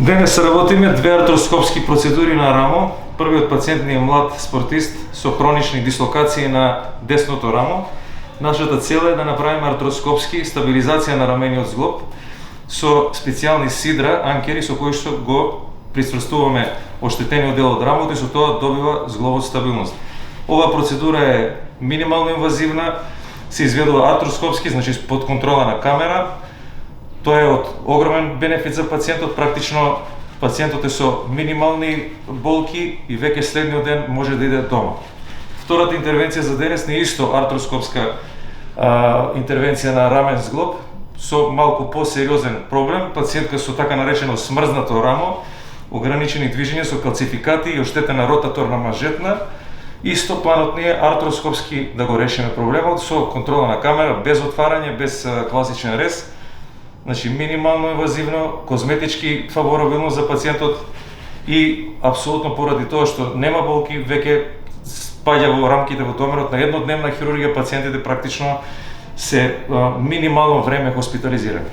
Денес работиме две артроскопски процедури на рамо. Првиот пациент ни е млад спортист со хронични дислокации на десното рамо. Нашата цел е да направиме артроскопски стабилизација на рамениот зглоб со специјални сидра, анкери со кои што го присврстуваме оштетениот дел од рамото и со тоа добива зглобот стабилност. Оваа процедура е минимално инвазивна, се изведува артроскопски, значи под контрола на камера. Тоа е од огромен бенефит за пациентот, практично пациентот е со минимални болки и веќе следниот ден може да иде дома. Втората интервенција за денес не е исто артроскопска интервенција на рамен зглоб со малку посериозен проблем, пациентка со така наречено смрзнато рамо, ограничени движења со калцификати и оштетена ротаторна мажетна. Исто планот ни е артроскопски да го решиме проблемот со контрола на камера, без отварање, без класичен рез. Значи минимално инвазивно, козметички фаворабилно за пациентот и апсолутно поради тоа што нема болки, веќе спаѓа во рамките во домерот на еднодневна хирургија, пациентите практично се минимално време хоспитализирани.